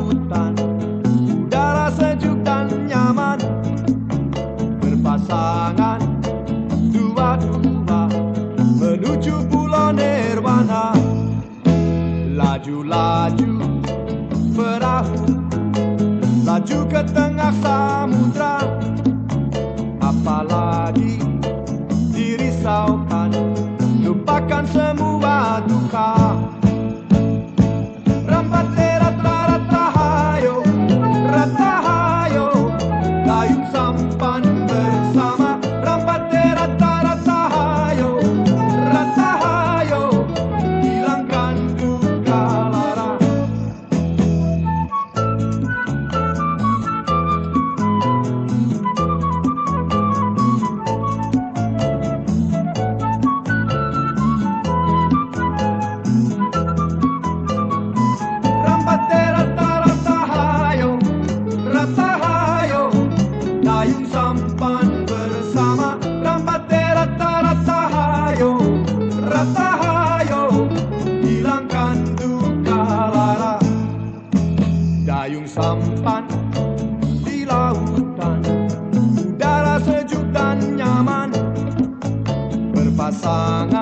lautan, udara sejuk dan nyaman, berpasangan dua-dua menuju pulau nirwana. Laju-laju perahu, laju ke tengah samudra, apalagi dirisaukan, lupakan semua duka. Ratahayo, ratahayo, dayung sampan bersama. Ratahayo, ratahayo, hilangkan duka lara. Ratahayo, dayung sampan bersama. Ratahayo, ratahayo, hilangkan duka lara. Dayung sampan di lautan, udara sejuk dan nyaman, berpasangan